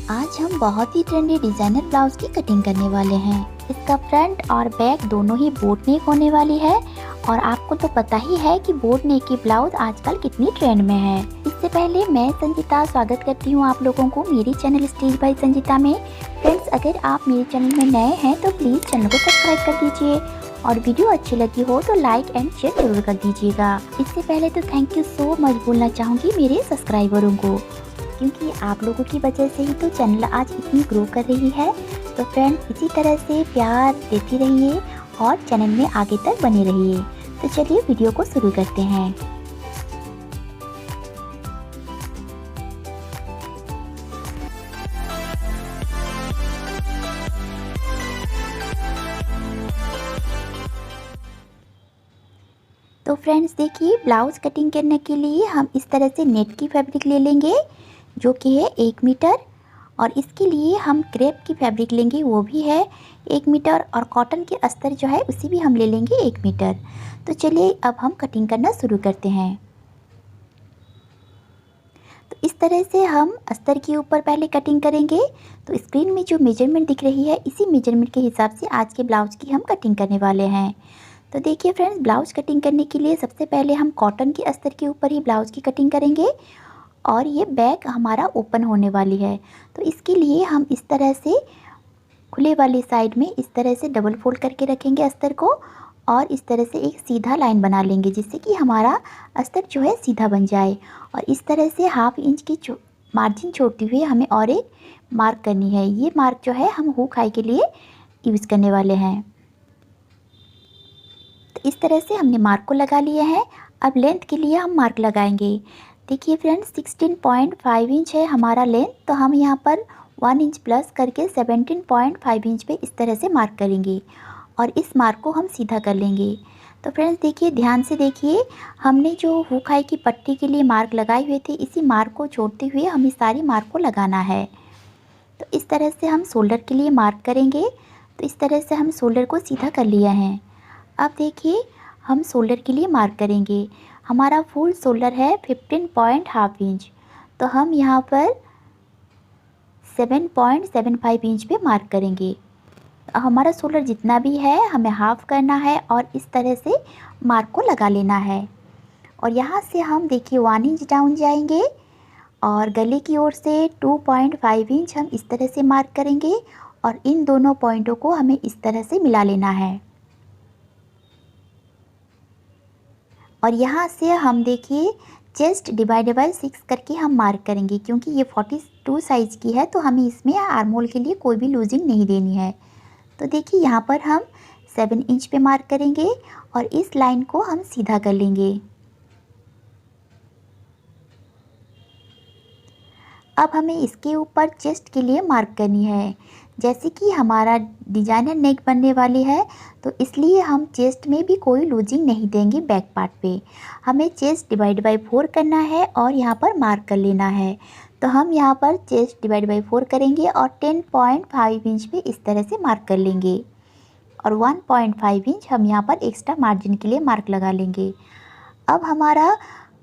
आज हम बहुत ही ट्रेंडी डिजाइनर ब्लाउज की कटिंग करने वाले हैं। इसका फ्रंट और बैक दोनों ही बोट नेक होने वाली है और आपको तो पता ही है कि बोट नेक की ब्लाउज आजकल कितनी ट्रेंड में है। इससे पहले मैं संजीता स्वागत करती हूँ आप लोगों को मेरी चैनल स्टेज बाय संजीता में। फ्रेंड्स, अगर आप मेरे चैनल में नए हैं तो प्लीज़ चैनल को सब्सक्राइब कर दीजिए और वीडियो अच्छी लगी हो तो लाइक एंड शेयर जरूर कर दीजिएगा। इससे पहले तो थैंक यू सो मच बोलना चाहूँगी मेरे सब्सक्राइबरों को, क्योंकि आप लोगों की वजह से ही तो चैनल आज इतनी ग्रो कर रही है। तो फ्रेंड्स, इसी तरह से प्यार देती रहिए और चैनल में आगे तक बने रहिए। तो चलिए वीडियो को शुरू करते हैं। तो फ्रेंड्स देखिए, ब्लाउज कटिंग करने के लिए हम इस तरह से नेट की फैब्रिक ले लेंगे जो कि है 1 मीटर, और इसके लिए हम क्रेप की फैब्रिक लेंगे वो भी है 1 मीटर, और कॉटन के अस्तर जो है उसी भी हम ले लेंगे 1 मीटर। तो चलिए अब हम कटिंग करना शुरू करते हैं। तो इस तरह से हम अस्तर के ऊपर पहले कटिंग करेंगे। तो स्क्रीन में जो मेजरमेंट दिख रही है इसी मेजरमेंट के हिसाब से आज के ब्लाउज की हम कटिंग करने वाले हैं। तो देखिए फ्रेंड्स, ब्लाउज कटिंग करने के लिए सबसे पहले हम कॉटन के अस्तर के ऊपर ही ब्लाउज की कटिंग करेंगे और ये बैक हमारा ओपन होने वाली है। तो इसके लिए हम इस तरह से खुले वाली साइड में इस तरह से डबल फोल्ड करके रखेंगे अस्तर को और इस तरह से एक सीधा लाइन बना लेंगे जिससे कि हमारा अस्तर जो है सीधा बन जाए। और इस तरह से 1/2 इंच की मार्जिन छोड़ते हुए हमें और एक मार्क करनी है। ये मार्क जो है हम हुक हाई के लिए यूज़ करने वाले हैं। तो इस तरह से हमने मार्क को लगा लिया है। अब लेंथ के लिए हम मार्क लगाएंगे। देखिए फ्रेंड्स, 16.5 इंच है हमारा लेंथ, तो हम यहाँ पर 1 इंच प्लस करके 17.5 इंच पे इस तरह से मार्क करेंगे और इस मार्क को हम सीधा कर लेंगे। तो फ्रेंड्स देखिए, ध्यान से देखिए, हमने जो हुक हाई की पट्टी के लिए मार्क लगाए हुए थे इसी मार्क को छोड़ते हुए हमें सारी मार्क को लगाना है। तो इस तरह से हम शोल्डर के लिए मार्क करेंगे। तो इस तरह से हम शोल्डर को सीधा कर लिया है। अब देखिए, हम शोल्डर के लिए मार्क करेंगे। हमारा फुल शोल्डर है 15.5 इंच, तो हम यहाँ पर 7.75 इंच पे मार्क करेंगे। हमारा शोल्डर जितना भी है हमें हाफ करना है और इस तरह से मार्क को लगा लेना है। और यहाँ से हम देखिए 1 इंच डाउन जाएंगे और गले की ओर से 2.5 इंच हम इस तरह से मार्क करेंगे और इन दोनों पॉइंटों को हमें इस तरह से मिला लेना है। और यहाँ से हम देखिए चेस्ट डिवाइडेड बाय 6 करके हम मार्क करेंगे, क्योंकि ये 42 साइज़ की है तो हमें इसमें आर्म होल के लिए कोई भी लूजिंग नहीं देनी है। तो देखिए यहाँ पर हम 7 इंच पे मार्क करेंगे और इस लाइन को हम सीधा कर लेंगे। अब हमें इसके ऊपर चेस्ट के लिए मार्क करनी है। जैसे कि हमारा डिजाइनर नेक बनने वाली है तो इसलिए हम चेस्ट में भी कोई लूजिंग नहीं देंगे। बैक पार्ट पे हमें चेस्ट डिवाइड बाय 4 करना है और यहाँ पर मार्क कर लेना है। तो हम यहाँ पर चेस्ट डिवाइड बाय 4 करेंगे और 10.5 इंच पे इस तरह से मार्क कर लेंगे और 1.5 इंच हम यहाँ पर एक्स्ट्रा मार्जिन के लिए मार्क लगा लेंगे। अब हमारा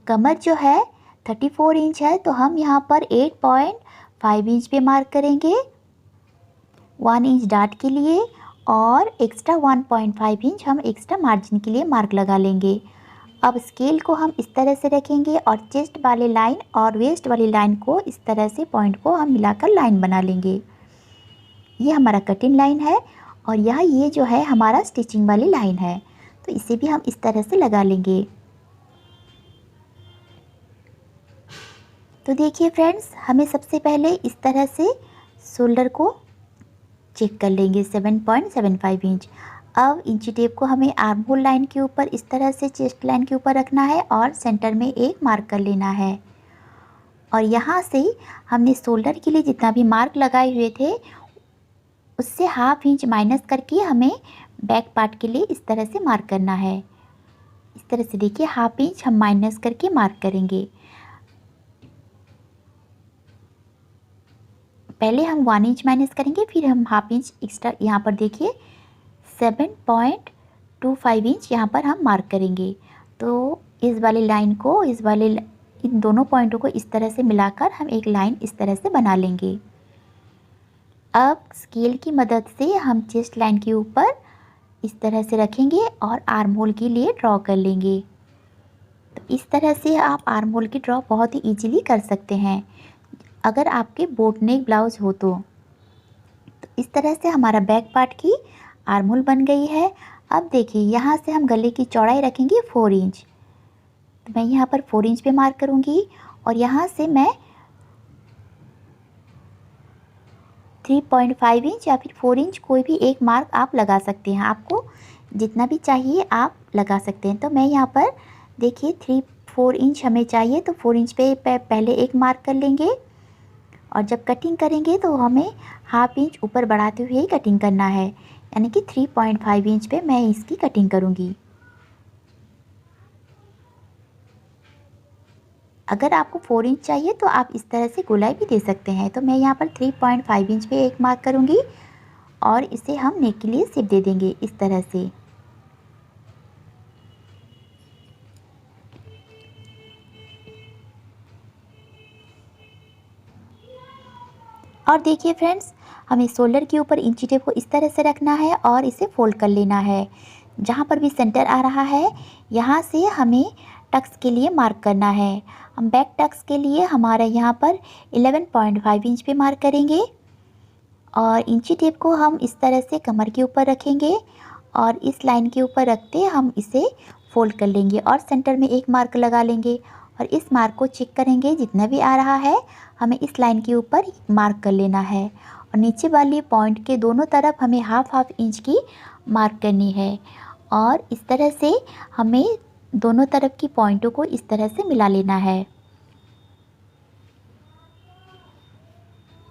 कमर जो है 34 इंच है तो हम यहाँ पर 8.5 इंच पे मार्क करेंगे 1 इंच डार्ट के लिए और एक्स्ट्रा 1.5 इंच हम एक्स्ट्रा मार्जिन के लिए मार्क लगा लेंगे। अब स्केल को हम इस तरह से रखेंगे और चेस्ट वाली लाइन और वेस्ट वाली लाइन को इस तरह से पॉइंट को हम मिलाकर लाइन बना लेंगे। ये हमारा कटिंग लाइन है और यहाँ ये जो है हमारा स्टिचिंग वाली लाइन है, तो इसे भी हम इस तरह से लगा लेंगे। तो देखिए फ्रेंड्स, हमें सबसे पहले इस तरह से शोल्डर को चेक कर लेंगे 7.75 इंच। अब इंची टेप को हमें आर्म होल लाइन के ऊपर इस तरह से चेस्ट लाइन के ऊपर रखना है और सेंटर में एक मार्क कर लेना है। और यहाँ से हमने शोल्डर के लिए जितना भी मार्क लगाए हुए थे उससे 1/2 इंच माइनस करके हमें बैक पार्ट के लिए इस तरह से मार्क करना है। इस तरह से देखिए 1/2 इंच हम माइनस करके मार्क करेंगे। पहले हम 1 इंच माइनस करेंगे, फिर हम 1/2 इंच एक्स्ट्रा यहाँ पर देखिए 7.25 इंच यहाँ पर हम मार्क करेंगे। तो इस वाली लाइन को इन दोनों पॉइंटों को इस तरह से मिलाकर हम एक लाइन इस तरह से बना लेंगे। अब स्केल की मदद से हम चेस्ट लाइन के ऊपर इस तरह से रखेंगे और आर्म होल के लिए ड्रॉ कर लेंगे। तो इस तरह से आप आर्म होल की ड्रॉ बहुत ही इजीली कर सकते हैं अगर आपके बोट नेक ब्लाउज हो तो। इस तरह से हमारा बैक पार्ट की आर्म होल बन गई है। अब देखिए यहाँ से हम गले की चौड़ाई रखेंगे 4 इंच। तो मैं यहाँ पर 4 इंच पे मार्क करूँगी और यहाँ से मैं 3.5 इंच या फिर 4 इंच कोई भी एक मार्क आप लगा सकते हैं। आपको जितना भी चाहिए आप लगा सकते हैं। तो मैं यहाँ पर देखिए 4 इंच हमें चाहिए, तो 4 इंच पे पहले एक मार्क कर लेंगे और जब कटिंग करेंगे तो हमें हाफ इंच ऊपर बढ़ाते हुए ही कटिंग करना है, यानी कि 3.5 इंच पे मैं इसकी कटिंग करूँगी। अगर आपको 4 इंच चाहिए तो आप इस तरह से गोलाई भी दे सकते हैं। तो मैं यहाँ पर 3.5 इंच पे एक मार्क करूँगी और इसे हम नेक के लिए शेप दे देंगे इस तरह से। और देखिए फ्रेंड्स, हमें शोल्डर के ऊपर इंची टेप को इस तरह से रखना है और इसे फोल्ड कर लेना है। जहाँ पर भी सेंटर आ रहा है यहाँ से हमें टक्स के लिए मार्क करना है। हम बैक टक्स के लिए हमारा यहाँ पर 11.5 इंच पे मार्क करेंगे और इंची टेप को हम इस तरह से कमर के ऊपर रखेंगे और इस लाइन के ऊपर रखते हम इसे फोल्ड कर लेंगे और सेंटर में एक मार्क लगा लेंगे और इस मार्क को चेक करेंगे। जितना भी आ रहा है हमें इस लाइन के ऊपर मार्क कर लेना है और नीचे वाली पॉइंट के दोनों तरफ हमें हाफ इंच की मार्क करनी है और इस तरह से हमें दोनों तरफ की पॉइंटों को इस तरह से मिला लेना है।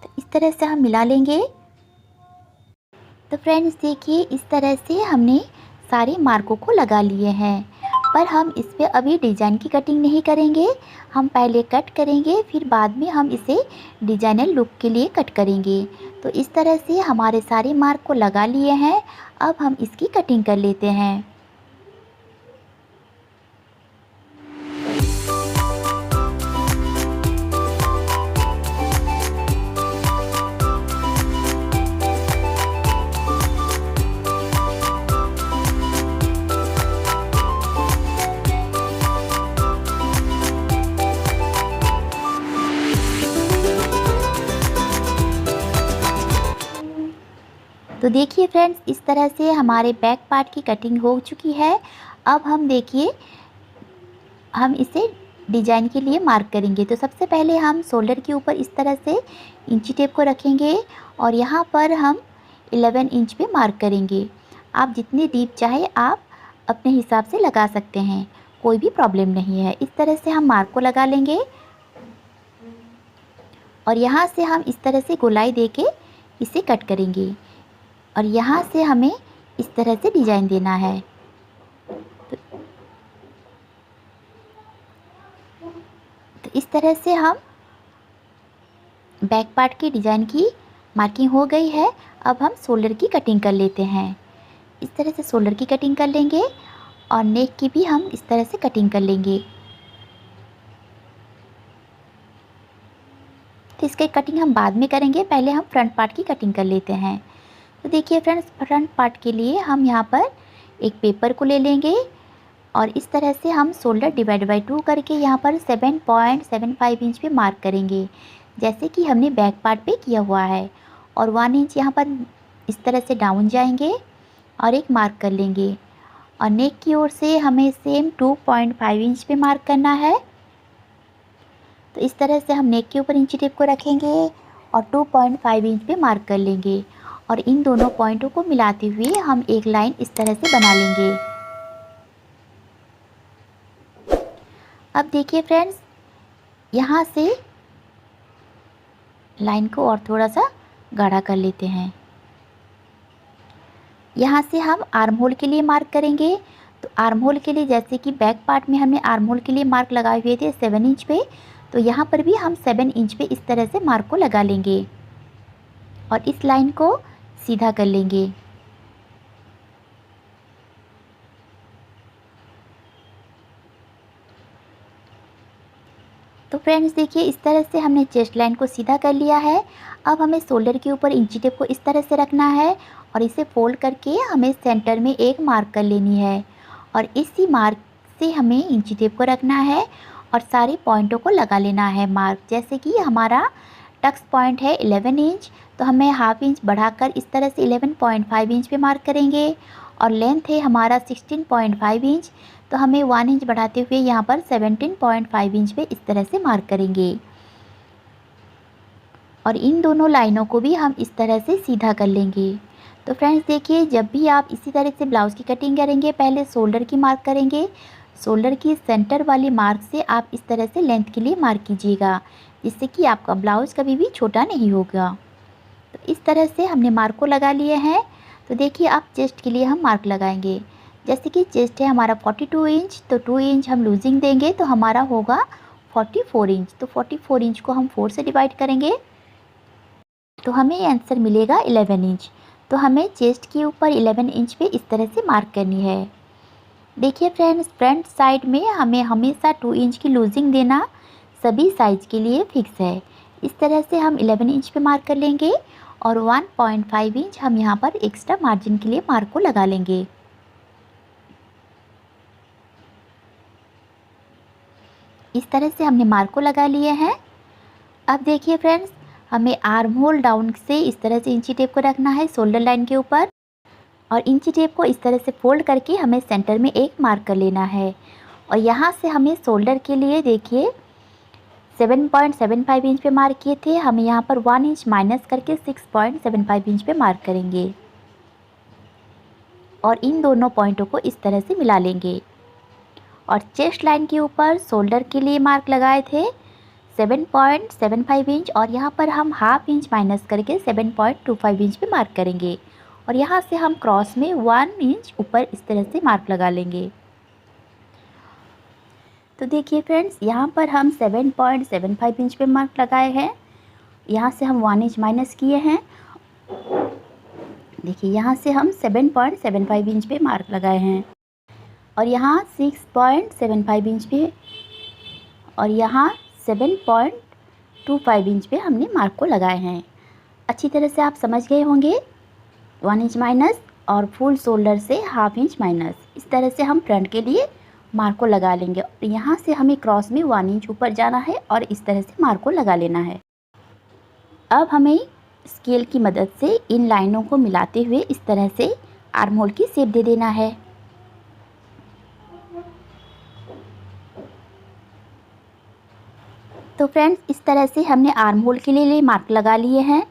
तो इस तरह से हम मिला लेंगे। तो फ्रेंड्स देखिए, इस तरह से हमने सारे मार्कों को लगा लिए हैं, पर हम इस पे अभी डिज़ाइन की कटिंग नहीं करेंगे। हम पहले कट करेंगे, फिर बाद में हम इसे डिज़ाइनर लुक के लिए कट करेंगे। तो इस तरह से हमारे सारे मार्क को लगा लिए हैं। अब हम इसकी कटिंग कर लेते हैं। तो देखिए फ्रेंड्स, इस तरह से हमारे बैक पार्ट की कटिंग हो चुकी है। अब हम देखिए हम इसे डिज़ाइन के लिए मार्क करेंगे। तो सबसे पहले हम शोल्डर के ऊपर इस तरह से इंची टेप को रखेंगे और यहाँ पर हम 11 इंच पे मार्क करेंगे। आप जितनी डीप चाहे आप अपने हिसाब से लगा सकते हैं, कोई भी प्रॉब्लम नहीं है। इस तरह से हम मार्क को लगा लेंगे और यहाँ से हम इस तरह से गोलाई देके इसे कट करेंगे और यहाँ से हमें इस तरह से डिज़ाइन देना है। तो इस तरह से हम बैक पार्ट की डिज़ाइन की मार्किंग हो गई है। अब हम शोल्डर की कटिंग कर लेते हैं। इस तरह से शोल्डर की कटिंग कर लेंगे और नेक की भी हम इस तरह से कटिंग कर लेंगे। तो इसकी कटिंग हम बाद में करेंगे, पहले हम फ्रंट पार्ट की कटिंग कर लेते हैं। तो देखिए फ्रेंड्स, फ्रंट पार्ट के लिए हम यहाँ पर एक पेपर को ले लेंगे और इस तरह से हम शोल्डर डिवाइड बाई 2 करके यहाँ पर 7.75 इंच पे मार्क करेंगे, जैसे कि हमने बैक पार्ट पे किया हुआ है। और 1 इंच यहाँ पर इस तरह से डाउन जाएंगे और एक मार्क कर लेंगे और नेक की ओर से हमें सेम 2.5 इंच पे मार्क करना है। तो इस तरह से हम नेक के ऊपर इंची टेप को रखेंगे और 2.5 इंच पे मार्क कर लेंगे और इन दोनों पॉइंटों को मिलाते हुए हम एक लाइन इस तरह से बना लेंगे। अब देखिए फ्रेंड्स, यहाँ से लाइन को और थोड़ा सा गाढ़ा कर लेते हैं। यहाँ से हम आर्म होल के लिए मार्क करेंगे। तो आर्म होल के लिए जैसे कि बैक पार्ट में हमने आर्म होल के लिए मार्क लगाए हुए थे 7 इंच पे, तो यहाँ पर भी हम 7 इंच पे इस तरह से मार्क को लगा लेंगे और इस लाइन को सीधा कर लेंगे। तो फ्रेंड्स देखिए, इस तरह से हमने चेस्ट लाइन को सीधा कर लिया है। अब हमें शोल्डर के ऊपर इंची टेप को इस तरह से रखना है और इसे फोल्ड करके हमें सेंटर में एक मार्क कर लेनी है और इसी मार्क से हमें इंची टेप को रखना है और सारे पॉइंटों को लगा लेना है मार्क। जैसे कि हमारा टक्स पॉइंट है 11 इंच, तो हमें हाफ इंच बढ़ाकर इस तरह से 11.5 इंच पे मार्क करेंगे और लेंथ है हमारा 16.5 इंच, तो हमें 1 इंच बढ़ाते हुए यहाँ पर 17.5 इंच पे इस तरह से मार्क करेंगे और इन दोनों लाइनों को भी हम इस तरह से सीधा कर लेंगे। तो फ्रेंड्स देखिए, जब भी आप इसी तरह से ब्लाउज़ की कटिंग करेंगे, पहले शोल्डर की मार्क करेंगे। शोल्डर की सेंटर वाली मार्क से आप इस तरह से लेंथ के लिए मार्क कीजिएगा, जिससे कि आपका ब्लाउज़ कभी भी छोटा नहीं होगा। तो इस तरह से हमने मार्क को लगा लिए हैं। तो देखिए, अब चेस्ट के लिए हम मार्क लगाएंगे। जैसे कि चेस्ट है हमारा 42 इंच, तो 2 इंच हम लूजिंग देंगे तो हमारा होगा 44 इंच। तो 44 इंच को हम 4 से डिवाइड करेंगे तो हमें आंसर मिलेगा 11 इंच। तो हमें चेस्ट के ऊपर 11 इंच पे इस तरह से मार्क करनी है। देखिए फ्रेंड्स, फ्रंट साइड में हमें हमेशा 2 इंच की लूजिंग देना सभी साइज के लिए फिक्स है। इस तरह से हम 11 इंच पे मार्क कर लेंगे और 1.5 इंच हम यहाँ पर एक्स्ट्रा मार्जिन के लिए मार्क को लगा लेंगे। इस तरह से हमने मार्क को लगा लिए हैं। अब देखिए फ्रेंड्स, हमें आर्म होल डाउन से इस तरह से इंची टेप को रखना है शोल्डर लाइन के ऊपर और इंची टेप को इस तरह से फोल्ड करके हमें सेंटर में एक मार्क कर लेना है और यहाँ से हमें शोल्डर के लिए देखिए 7.75 इंच पे मार्क किए थे, हमें यहाँ पर 1 इंच माइनस करके 6.75 इंच पे मार्क करेंगे और इन दोनों पॉइंटों को इस तरह से मिला लेंगे। और चेस्ट लाइन के ऊपर शोल्डर के लिए मार्क लगाए थे 7.75 इंच और यहाँ पर हम हाफ इंच माइनस करके 7.25 इंच पे मार्क करेंगे और यहाँ से हम क्रॉस में 1 इंच ऊपर इस तरह से मार्क लगा लेंगे। तो देखिए फ्रेंड्स, यहाँ पर हम 7.75 इंच पे मार्क लगाए हैं, यहाँ से हम 1 इंच माइनस किए हैं। देखिए, यहाँ से हम 7.75 इंच पे मार्क लगाए हैं और यहाँ 6.75 इंच पे और यहाँ 7.25 इंच पे हमने मार्क को लगाए हैं। अच्छी तरह से आप समझ गए होंगे। 1 इंच माइनस और फुल शोल्डर से हाफ इंच माइनस, इस तरह से हम फ्रंट के लिए मार्क को लगा लेंगे और यहाँ से हमें क्रॉस में 1 इंच ऊपर जाना है और इस तरह से मार्क को लगा लेना है। अब हमें स्केल की मदद से इन लाइनों को मिलाते हुए इस तरह से आर्म होल की शेप दे देना है। तो फ्रेंड्स, इस तरह से हमने आर्म होल के लिए मार्क लगा लिए हैं।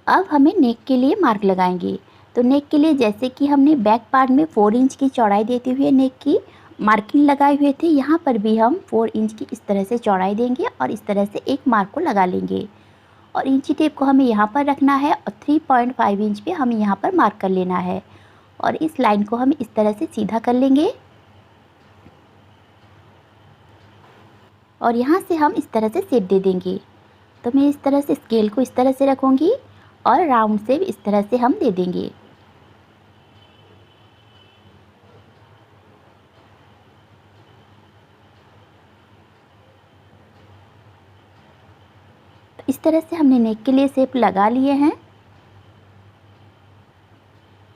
अब हमें नेक के लिए मार्क लगाएंगे। तो नेक के लिए जैसे कि हमने बैक पार्ट में 4 इंच की चौड़ाई देते हुए नेक की मार्किंग लगाए हुए थे, यहाँ पर भी हम 4 इंच की इस तरह से चौड़ाई देंगे और इस तरह से एक मार्क को लगा लेंगे और इंची टेप को हमें यहाँ पर रखना है और 3.5 इंच पे हमें यहाँ पर मार्क कर लेना है और इस लाइन को हम इस तरह से सीधा कर लेंगे और यहाँ से हम इस तरह से शेप दे देंगे। तो मैं इस तरह से स्केल को इस तरह से रखूँगी और राउंड शेप इस तरह से हम दे देंगे। तो इस तरह से हमने नेक के लिए शेप लगा लिए हैं।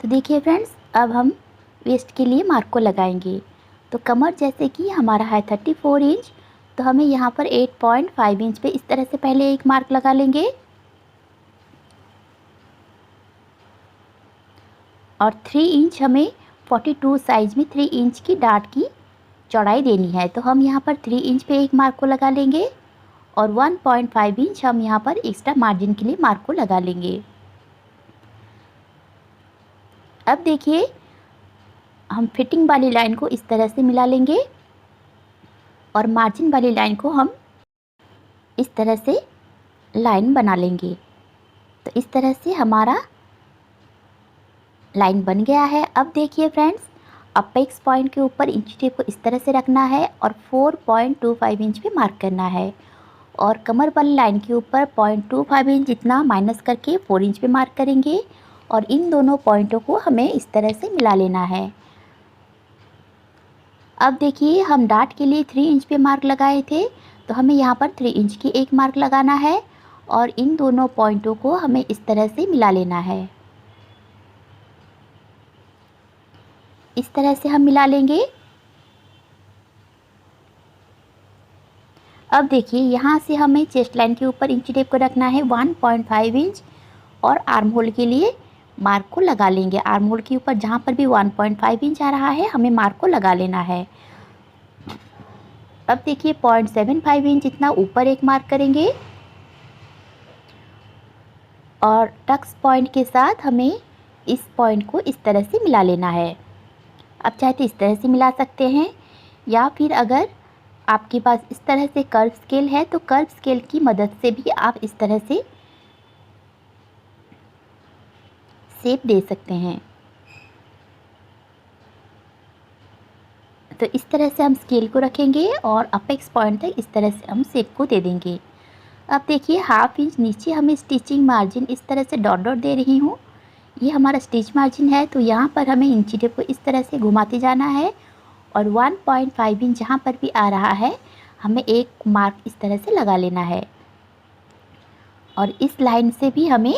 तो देखिए फ्रेंड्स, अब हम वेस्ट के लिए मार्क को लगाएंगे। तो कमर जैसे कि हमारा है 34 इंच, तो हमें यहाँ पर 8.5 इंच पे इस तरह से पहले एक मार्क लगा लेंगे और 3 इंच हमें 42 साइज में 3 इंच की डाट की चौड़ाई देनी है। तो हम यहाँ पर 3 इंच पे एक मार्क को लगा लेंगे और 1.5 इंच हम यहाँ पर एक्स्ट्रा मार्जिन के लिए मार्क को लगा लेंगे। अब देखिए, हम फिटिंग वाली लाइन को इस तरह से मिला लेंगे और मार्जिन वाली लाइन को हम इस तरह से लाइन बना लेंगे। तो इस तरह से हमारा लाइन बन गया है। अब देखिए फ्रेंड्स, अपेक्स पॉइंट के ऊपर इंची टेप को इस तरह से रखना है और 4.25 इंच पे मार्क करना है और कमर वाली लाइन के ऊपर 0.25 इंच जितना माइनस करके 4 इंच पे मार्क करेंगे और इन दोनों पॉइंटों को हमें इस तरह से मिला लेना है। अब देखिए, हम डाट के लिए 3 इंच पे मार्क लगाए थे, तो हमें यहाँ पर 3 इंच की एक मार्क लगाना है और इन दोनों पॉइंटों को हमें इस तरह से मिला लेना है। इस तरह से हम मिला लेंगे। अब देखिए यहाँ से हमें चेस्ट लाइन के ऊपर इंची टेप को रखना है 1.5 इंच और आर्म होल के लिए मार्क को लगा लेंगे। आर्म होल के ऊपर जहाँ पर भी 1.5 इंच आ रहा है हमें मार्क को लगा लेना है। अब देखिए 0.75 इंच इतना ऊपर एक मार्क करेंगे और टक्स पॉइंट के साथ हमें इस पॉइंट को इस तरह से मिला लेना है। अब चाहे तो इस तरह से मिला सकते हैं या फिर अगर आपके पास इस तरह से कर्व स्केल है तो कर्व स्केल की मदद से भी आप इस तरह से शेप दे सकते हैं। तो इस तरह से हम स्केल को रखेंगे और अपेक्स पॉइंट तक इस तरह से हम शेप को दे देंगे। अब देखिए 1/2 इंच नीचे हमें स्टिचिंग मार्जिन इस तरह से डॉट डॉट दे रही हूँ। ये हमारा स्टिच मार्जिन है, तो यहाँ पर हमें इंची टेप को इस तरह से घुमाते जाना है और 1.5 इंच जहाँ पर भी आ रहा है हमें एक मार्क इस तरह से लगा लेना है और इस लाइन से भी हमें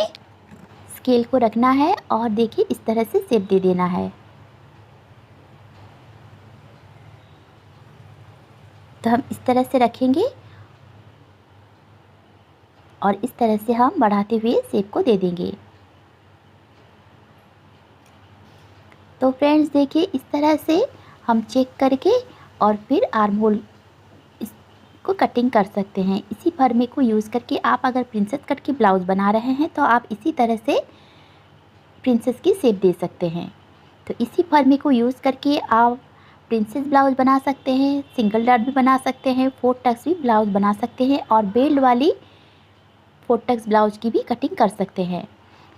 स्केल को रखना है और देखिए इस तरह से शेप दे देना है। तो हम इस तरह से रखेंगे और इस तरह से हम बढ़ाते हुए शेप को दे देंगे। तो फ्रेंड्स देखिए इस तरह से हम चेक करके और फिर आर्म होल इसको कटिंग कर सकते हैं। इसी फर्मे को यूज़ करके आप अगर प्रिंसेस कट की ब्लाउज़ बना रहे हैं तो आप इसी तरह से प्रिंसेस की शेप दे सकते हैं। तो इसी फर्मे को यूज़ करके आप प्रिंसेस ब्लाउज़ बना सकते हैं, सिंगल डॉट भी बना सकते हैं, 4 टक्स भी ब्लाउज़ बना सकते हैं और बेल्ट वाली 4 टक्स ब्लाउज़ की भी कटिंग कर सकते हैं।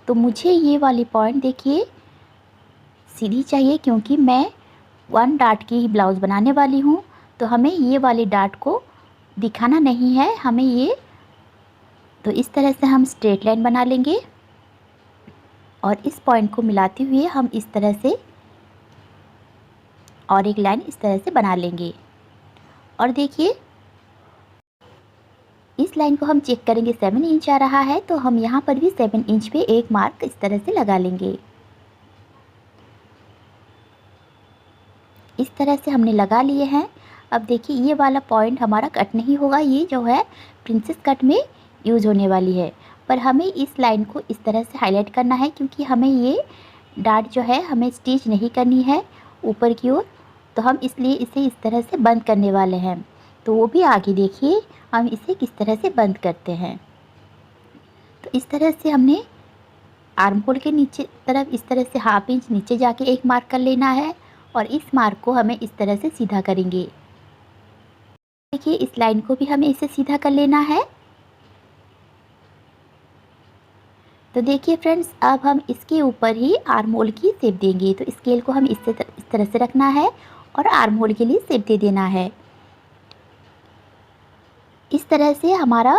तो मुझे ये वाली पॉइंट देखिए सीधी चाहिए क्योंकि मैं 1 डॉट की ही ब्लाउज़ बनाने वाली हूँ, तो हमें ये वाली डॉट को दिखाना नहीं है, हमें ये तो इस तरह से हम स्ट्रेट लाइन बना लेंगे और इस पॉइंट को मिलाते हुए हम इस तरह से और एक लाइन इस तरह से बना लेंगे। और देखिए इस लाइन को हम चेक करेंगे 7 इंच आ रहा है, तो हम यहाँ पर भी 7 इंच पे एक मार्क इस तरह से लगा लेंगे। इस तरह से हमने लगा लिए हैं। अब देखिए ये वाला पॉइंट हमारा कट नहीं होगा, ये जो है प्रिंसेस कट में यूज़ होने वाली है, पर हमें इस लाइन को इस तरह से हाईलाइट करना है क्योंकि हमें ये डार्ट जो है हमें स्टिच नहीं करनी है ऊपर की ओर, तो हम इसलिए इसे इस तरह से बंद करने वाले हैं। तो वो भी आगे देखिए हम इसे किस तरह से बंद करते हैं। तो इस तरह से हमने आर्म होल के नीचे तरफ इस तरह से 1/2 इंच नीचे जाके एक मार्क कर लेना है और इस मार्क को हमें इस तरह से सीधा करेंगे। देखिए इस लाइन को भी हमें इसे सीधा कर लेना है। तो देखिए फ्रेंड्स अब हम इसके ऊपर ही आर्म होल की शेप देंगे। तो स्केल को हम इस तरह से रखना है और आर्म होल के लिए शेप दे देना है। इस तरह से हमारा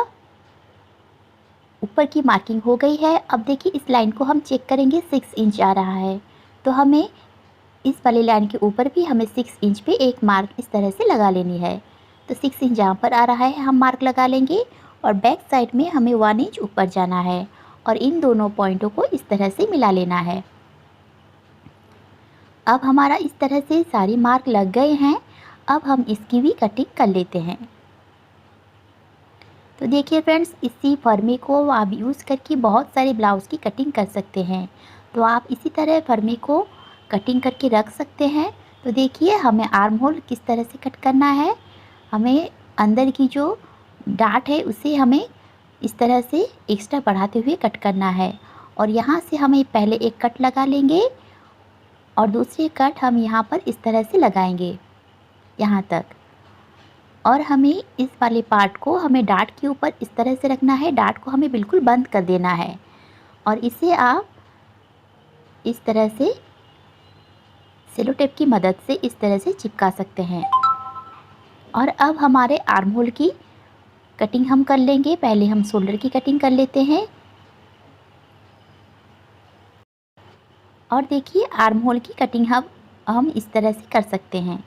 ऊपर की मार्किंग हो गई है। अब देखिए इस लाइन को हम चेक करेंगे 6 इंच आ रहा है, तो हमें इस वाली लाइन के ऊपर भी हमें 6 इंच पे एक मार्क इस तरह से लगा लेनी है। तो 6 इंच जहाँ पर आ रहा है हम मार्क लगा लेंगे और बैक साइड में हमें 1 इंच ऊपर जाना है और इन दोनों पॉइंटों को इस तरह से मिला लेना है। अब हमारा इस तरह से सारे मार्क लग गए हैं। अब हम इसकी भी कटिंग कर लेते हैं। तो देखिए फ्रेंड्स इसी फर्मे को आप यूज़ करके बहुत सारे ब्लाउज़ की कटिंग कर सकते हैं। तो आप इसी तरह फर्मे को कटिंग करके रख सकते हैं। तो देखिए हमें आर्म होल किस तरह से कट करना है। हमें अंदर की जो डाट है उसे हमें इस तरह से एक्स्ट्रा बढ़ाते हुए कट करना है और यहाँ से हमें पहले एक कट लगा लेंगे और दूसरी कट हम यहाँ पर इस तरह से लगाएंगे यहाँ तक, और हमें इस वाले पार्ट को हमें डाट के ऊपर इस तरह से रखना है। डाट को हमें बिल्कुल बंद कर देना है और इसे आप इस तरह से सेलो टेप की मदद से इस तरह से चिपका सकते हैं। और अब हमारे आर्म होल की कटिंग हम कर लेंगे। पहले हम शोल्डर की कटिंग कर लेते हैं और देखिए आर्म होल की कटिंग हम इस तरह से कर सकते हैं।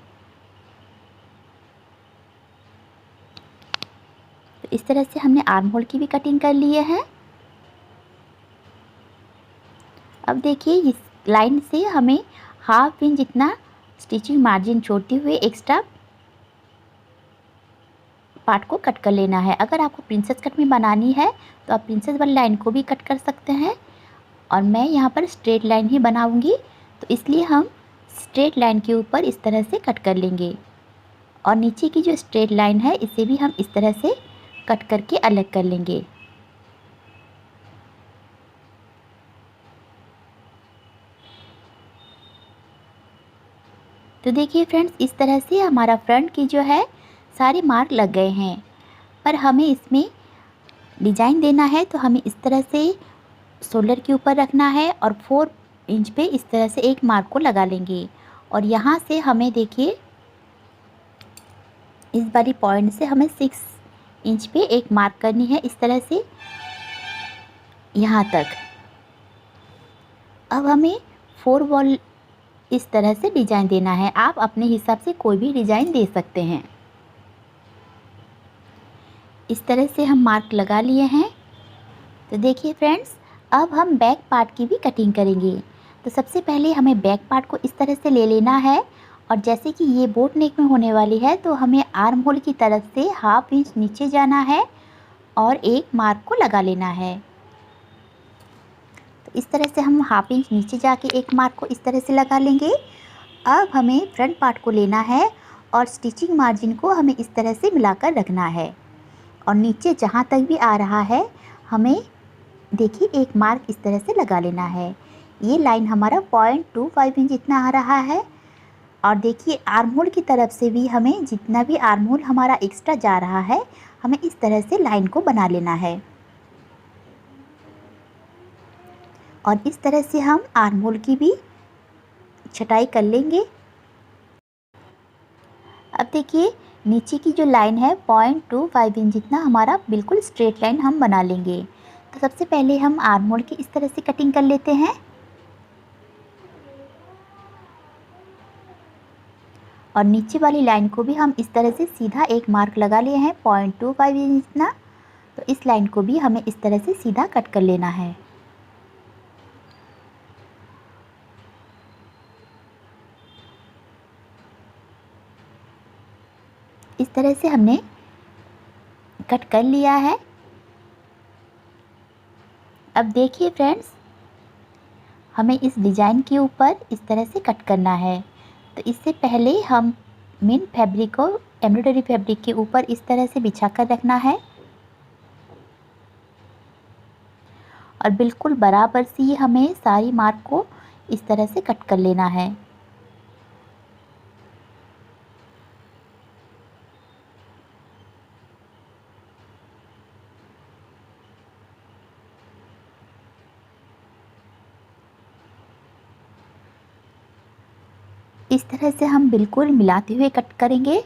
तो इस तरह से हमने आर्म होल की भी कटिंग कर लिए हैं। अब देखिए इस लाइन से हमें हाफ इंच जितना स्टिचिंग मार्जिन छोड़ते हुए एक्स्ट्रा पार्ट को कट कर लेना है। अगर आपको प्रिंसेस कट में बनानी है तो आप प्रिंसेस वाली लाइन को भी कट कर सकते हैं, और मैं यहाँ पर स्ट्रेट लाइन ही बनाऊंगी, तो इसलिए हम स्ट्रेट लाइन के ऊपर इस तरह से कट कर लेंगे, और नीचे की जो स्ट्रेट लाइन है इसे भी हम इस तरह से कट करके अलग कर लेंगे। तो देखिए फ्रेंड्स, इस तरह से हमारा फ्रंट की जो है सारे मार्क लग गए हैं। पर हमें इसमें डिज़ाइन देना है तो हमें इस तरह से शोल्डर के ऊपर रखना है और 4 इंच पे इस तरह से एक मार्क को लगा लेंगे। और यहाँ से हमें देखिए इस वाली पॉइंट से हमें 6 इंच पे एक मार्क करनी है, इस तरह से यहाँ तक। अब हमें 4 वॉल इस तरह से डिज़ाइन देना है। आप अपने हिसाब से कोई भी डिज़ाइन दे सकते हैं। इस तरह से हम मार्क लगा लिए हैं। तो देखिए फ्रेंड्स, अब हम बैक पार्ट की भी कटिंग करेंगे। तो सबसे पहले हमें बैक पार्ट को इस तरह से ले लेना है, और जैसे कि ये बोट नेक में होने वाली है तो हमें आर्म होल की तरफ से हाफ इंच नीचे जाना है और एक मार्क को लगा लेना है। तो इस तरह से हम हाफ इंच नीचे जाके एक मार्क को इस तरह से लगा लेंगे। अब हमें फ्रंट पार्ट को लेना है और स्टिचिंग मार्जिन को हमें इस तरह से मिलाकर रखना है, और नीचे जहाँ तक भी आ रहा है हमें देखिए एक मार्क इस तरह से लगा लेना है। ये लाइन हमारा 0.25 इंच इतना आ रहा है। और देखिए आर्म होल की तरफ से भी हमें जितना भी आर्म होल हमारा एक्स्ट्रा जा रहा है हमें इस तरह से लाइन को बना लेना है, और इस तरह से हम आर्म होल की भी छटाई कर लेंगे। अब देखिए नीचे की जो लाइन है 0.25 इंच जितना हमारा बिल्कुल स्ट्रेट लाइन हम बना लेंगे। तो सबसे पहले हम आर्म होल की इस तरह से कटिंग कर लेते हैं, और नीचे वाली लाइन को भी हम इस तरह से सीधा एक मार्क लगा लिए हैं 0.25 इंच जितना। तो इस लाइन को भी हमें इस तरह से सीधा कट कर लेना है। इस तरह से हमने कट कर लिया है। अब देखिए फ्रेंड्स, हमें इस डिज़ाइन के ऊपर इस तरह से कट करना है। तो इससे पहले हम मेन फैब्रिक को एम्ब्रॉयडरी फैब्रिक के ऊपर इस तरह से बिछा कर रखना है, और बिल्कुल बराबर से हमें सारी मार्क को इस तरह से कट कर लेना है। इस तरह से हम बिल्कुल मिलाते हुए कट करेंगे।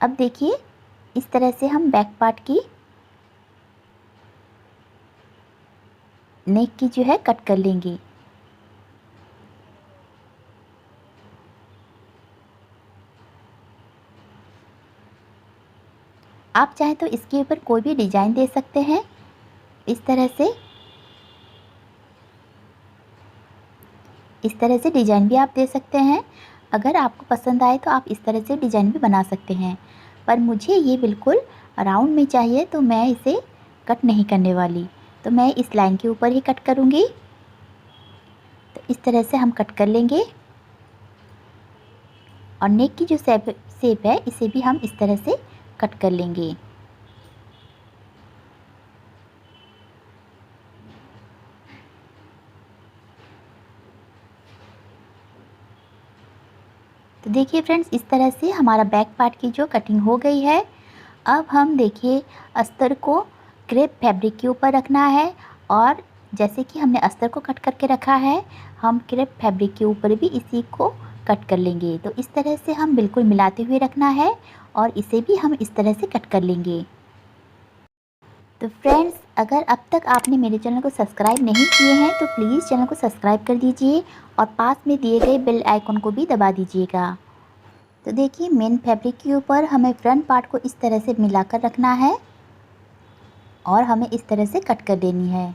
अब देखिए इस तरह से हम बैक पार्ट की नेक की जो है कट कर लेंगे। आप चाहें तो इसके ऊपर कोई भी डिज़ाइन दे सकते हैं, इस तरह से डिज़ाइन भी आप दे सकते हैं। अगर आपको पसंद आए तो आप इस तरह से डिज़ाइन भी बना सकते हैं, पर मुझे ये बिल्कुल राउंड में चाहिए तो मैं इसे कट नहीं करने वाली, तो मैं इस लाइन के ऊपर ही कट करूँगी। तो इस तरह से हम कट कर लेंगे, और नेक की जो शेप है इसे भी हम इस तरह से कट कर लेंगे। तो देखिए फ्रेंड्स, इस तरह से हमारा बैक पार्ट की जो कटिंग हो गई है। अब हम देखिए अस्तर को क्रेप फैब्रिक के ऊपर रखना है, और जैसे कि हमने अस्तर को कट करके रखा है हम क्रेप फैब्रिक के ऊपर भी इसी को कट कर लेंगे। तो इस तरह से हम बिल्कुल मिलाते हुए रखना है, और इसे भी हम इस तरह से कट कर लेंगे। तो फ्रेंड्स, अगर अब तक आपने मेरे चैनल को सब्सक्राइब नहीं किए हैं तो प्लीज़ चैनल को सब्सक्राइब कर दीजिए, और पास में दिए गए बेल आइकन को भी दबा दीजिएगा। तो देखिए मेन फैब्रिक के ऊपर हमें फ्रंट पार्ट को इस तरह से मिलाकर रखना है और हमें इस तरह से कट कर देनी है।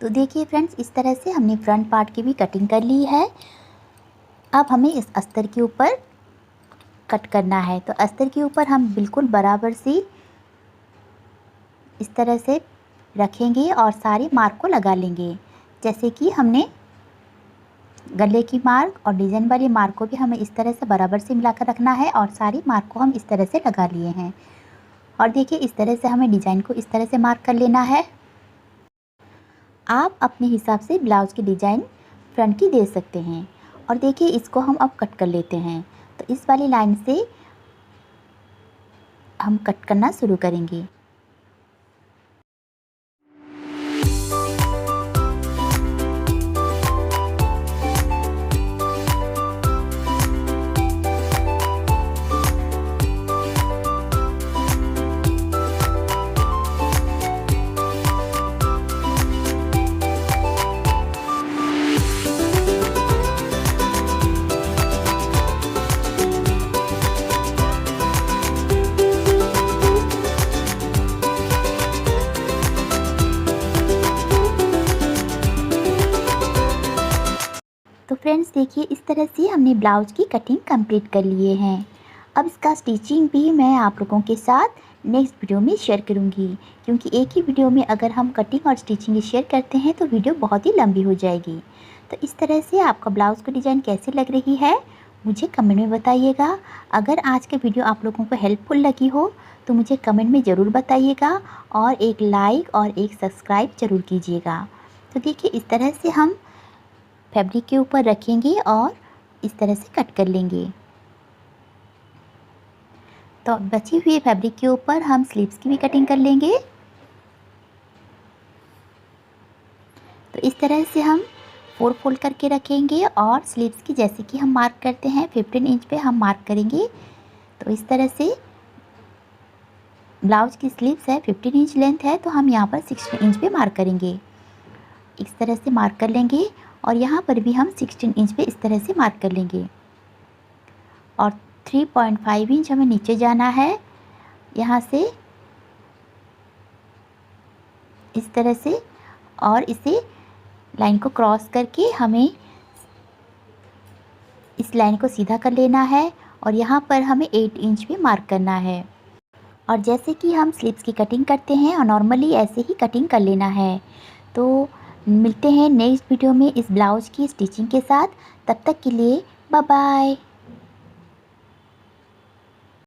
तो देखिए फ्रेंड्स, इस तरह से हमने फ्रंट पार्ट की भी कटिंग कर ली है। अब हमें इस अस्तर के ऊपर कट करना है। तो अस्तर के ऊपर हम बिल्कुल बराबर सी इस तरह से रखेंगे और सारे मार्क को लगा लेंगे। जैसे कि हमने गले की मार्क और डिज़ाइन वाली मार्क को भी हमें इस तरह से बराबर से मिलाकर रखना है और सारी मार्क को हम इस तरह से लगा लिए हैं। और देखिए इस तरह से हमें डिज़ाइन को इस तरह से मार्क कर लेना है। आप अपने हिसाब से ब्लाउज़ की डिज़ाइन फ्रंट की दे सकते हैं। और देखिए इसको हम अब कट कर लेते हैं। तो इस वाली लाइन से हम कट करना शुरू करेंगे। तो फ्रेंड्स देखिए इस तरह से हमने ब्लाउज़ की कटिंग कंप्लीट कर लिए हैं। अब इसका स्टिचिंग भी मैं आप लोगों के साथ नेक्स्ट वीडियो में शेयर करूंगी, क्योंकि एक ही वीडियो में अगर हम कटिंग और स्टिचिंग शेयर करते हैं तो वीडियो बहुत ही लंबी हो जाएगी। तो इस तरह से आपका ब्लाउज़ की डिज़ाइन कैसी लग रही है मुझे कमेंट में बताइएगा। अगर आज के वीडियो आप लोगों को हेल्पफुल लगी हो तो मुझे कमेंट में ज़रूर बताइएगा और एक लाइक और एक सब्सक्राइब ज़रूर कीजिएगा। तो देखिए इस तरह से हम फैब्रिक के ऊपर रखेंगे और इस तरह से कट कर लेंगे। तो बची हुई फैब्रिक के ऊपर हम स्लीव्स की भी कटिंग कर लेंगे। तो इस तरह से हम 4 फोल्ड करके रखेंगे और स्लीव्स की जैसे कि हम मार्क करते हैं 15 इंच पे हम मार्क करेंगे। तो इस तरह से ब्लाउज की स्लीव्स है 15 इंच लेंथ है, तो हम यहाँ पर 16 इंच पे मार्क करेंगे। इस तरह से मार्क कर लेंगे और यहाँ पर भी हम 16 इंच पे इस तरह से मार्क कर लेंगे। और 3.5 इंच हमें नीचे जाना है यहाँ से इस तरह से, और इसे लाइन को क्रॉस करके हमें इस लाइन को सीधा कर लेना है और यहाँ पर हमें 8 इंच पे मार्क करना है। और जैसे कि हम स्लीव्स की कटिंग करते हैं और नॉर्मली ऐसे ही कटिंग कर लेना है। तो मिलते हैं नेक्स्ट वीडियो में इस ब्लाउज़ की स्टिचिंग के साथ। तब तक के लिए बाय बाय।